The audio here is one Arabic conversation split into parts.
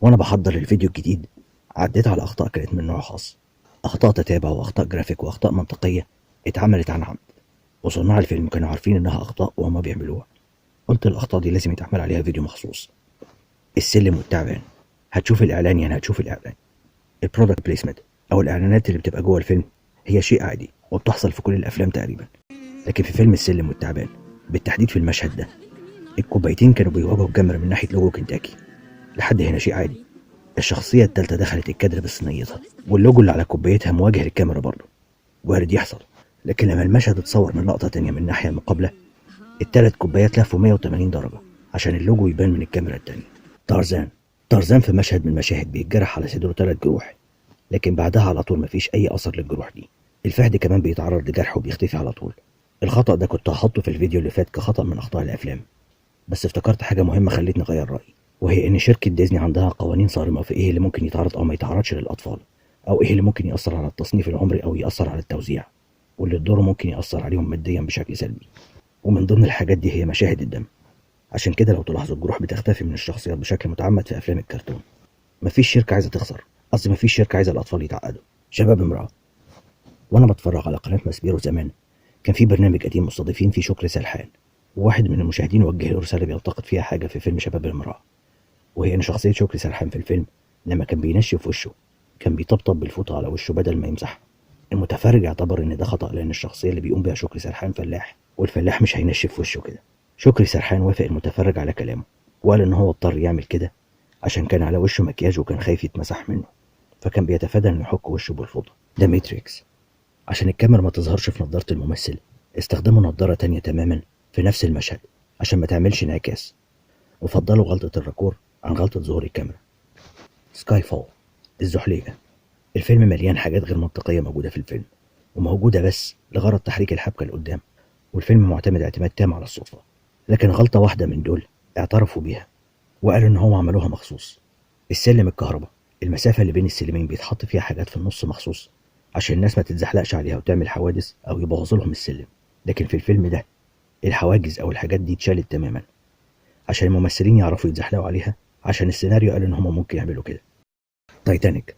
وانا بحضر الفيديو الجديد عديت على اخطاء كانت من نوع خاص، اخطاء تتابع واخطاء جرافيك واخطاء منطقيه اتعملت عن عمد، وصناع الفيلم كانوا عارفين انها اخطاء وهما بيعملوها. قلت الاخطاء دي لازم يتعمل عليها فيديو مخصوص. السلم والتعبان، هتشوف الاعلان يعني هتشوف الاعلان. البرودكت بليسمنت او الاعلانات اللي بتبقى جوه الفيلم هي شيء عادي وبتحصل في كل الافلام تقريبا، لكن في فيلم السلم والتعبان بالتحديد في المشهد ده الكوبايتين كانوا بيواجهوا الكاميرا من ناحيه لوجو كنتاكي. لحد هنا شيء عادي. الشخصية التالتة دخلت الكادر بصينيتها واللوجو اللي على كوبايتها مواجه للكاميرا برضه، وارد يحصل. لكن لما المشهد اتصور من لقطة تانية من الناحية المقابلة التلات كوبايات لفوا 180 درجة عشان اللوجو يبان من الكاميرا التانية. طرزان في مشهد من المشاهد بيتجرح على صدره 3 جروح، لكن بعدها على طول مفيش أي أثر للجروح دي. الفهد كمان بيتعرض لجرح وبيختفي على طول. الخطأ ده كنت هحطه في الفيديو اللي فات كخطأ من أخطاء الأفلام، بس افتكرت حاجة مهمة خلتني أغير رأيي، وهي إن شركة ديزني عندها قوانين صارمة في إيه اللي ممكن يتعرض أو ما يتعرضش للأطفال، أو إيه اللي ممكن يأثر على التصنيف العمري أو يأثر على التوزيع، واللي دوره ممكن يأثر عليهم ماديا بشكل سلبي. ومن ضمن الحاجات دي هي مشاهد الدم. عشان كده لو تلاحظوا الجروح بتختفي من الشخصيات بشكل متعمد في أفلام الكرتون. مفيش شركة عايزة تخسر، قصدي مفيش شركة عايزة الأطفال يتعقدوا. شباب امرأة. وأنا بتفرج على قناة ماسبيرو زمان كان في برنامج قديم مستضيفين فيه شكري سرحان، وواحد من المشاهدين وجه له رسالة بيلتقط فيها حاجة في فيلم شباب امرأة، وهي إن شخصية شكري سرحان في الفيلم لما كان بينشف وشه كان بيطبطب بالفوطة على وشه بدل ما يمسحها. المتفرج اعتبر إن ده خطأ لأن الشخصية اللي بيقوم بيها شكري سرحان فلاح، والفلاح مش هينشف وشه كده. شكري سرحان وافق المتفرج على كلامه وقال إن هو اضطر يعمل كده عشان كان على وشه مكياج وكان خايف يتمسح منه، فكان بيتفادى إنه يحك وشه بالفوطة. ده ماتريكس. عشان الكاميرا ما تظهرش في نظارة الممثل استخدموا نظارة تانية تماما في نفس المشهد عشان ما تعملش انعكاس، وفضلوا غلطة الراكور عن غلطة ظهور الكاميرا. سكاي فول، الزحليقة. الفيلم مليان حاجات غير منطقية موجودة في الفيلم، وموجودة بس لغرض تحريك الحبكة لقدام، والفيلم معتمد اعتماد تام على الصدفة. لكن غلطة واحدة من دول اعترفوا بيها وقالوا إن هم عملوها مخصوص. السلم الكهرباء، المسافة اللي بين السلمين بيتحط فيها حاجات في النص مخصوص عشان الناس ما تتزحلقش عليها وتعمل حوادث أو يبوظوا لهم السلم. لكن في الفيلم ده الحواجز أو الحاجات دي اتشالت تماما عشان الممثلين يعرفوا يتزحلقوا عليها، عشان السيناريو قال إن هم ممكن يعملوا كده. تايتانيك.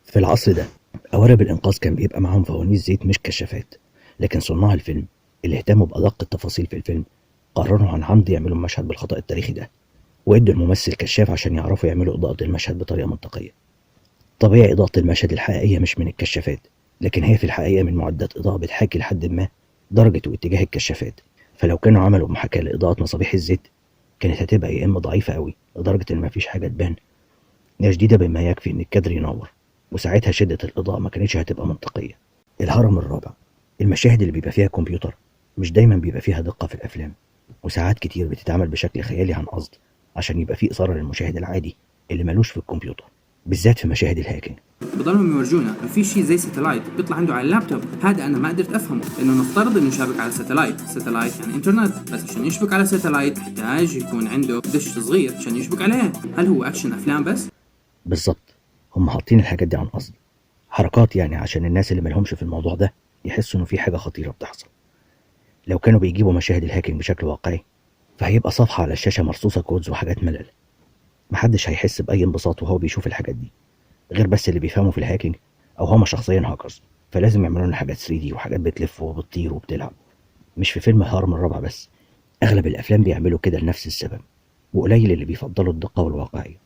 في العصر ده قوارب الإنقاذ كان بيبقى معاهم فوانيس زيت مش كشافات، لكن صناع الفيلم اللي اهتموا بأدق التفاصيل في الفيلم قرروا عن عمد يعملوا المشهد بالخطأ التاريخي ده، وادوا الممثل كشاف عشان يعرفوا يعملوا إضاءة المشهد بطريقة منطقية. طبيعي إضاءة المشهد الحقيقية مش من الكشافات، لكن هي في الحقيقة من معدات إضاءة بتحاكي لحد ما درجة واتجاه الكشافات. فلو كانوا عملوا محاكاة لإضاءة مصابيح الزيت كانت هتبقى يا إما ضعيفة قوي لدرجة إن مفيش حاجة تبان، يا شديدة بما يكفي إن الكادر ينور، وساعتها شدة الإضاءة ما كانتش هتبقى منطقية. الهرم الرابع، المشاهد اللي بيبقى فيها كمبيوتر مش دايما بيبقى فيها دقة في الأفلام، وساعات كتير بتتعمل بشكل خيالي عن قصد عشان يبقى فيه إثارة للمشاهد العادي اللي ملوش في الكمبيوتر، بالذات في مشاهد الهاكينج. بضلهم يورجونا انه في شيء زي ساتلايت بيطلع عنده على اللابتوب. هذا انا ما قدرت افهمه، انه نفترض انه شابك على ساتلايت يعني انترنت، بس عشان يشبك على ساتلايت يحتاج يكون عنده دش صغير عشان يشبك عليه. هل هو اكشن افلام بس؟ بالظبط، هم حاطين الحاجات دي عن قصد، حركات يعني عشان الناس اللي ملهمش في الموضوع ده يحسوا انه في حاجة خطيرة بتحصل. لو كانوا بيجيبوا مشاهد الهاكينج بشكل واقعي فهيبقى صفحة على الشاشة مرصوصة كودز وحاجات ملل، محدش هيحس بأي انبساط وهو بيشوف الحاجات دي غير بس اللي بيفهموا في الهاكينج أو هما شخصيا هاكرز، فلازم يعملوا لنا حاجات 3D وحاجات بتلف وبتطير وبتلعب. مش في فيلم الهرم الرابع بس، أغلب الأفلام بيعملوا كده لنفس السبب، وقليل اللي بيفضلوا الدقة والواقعية.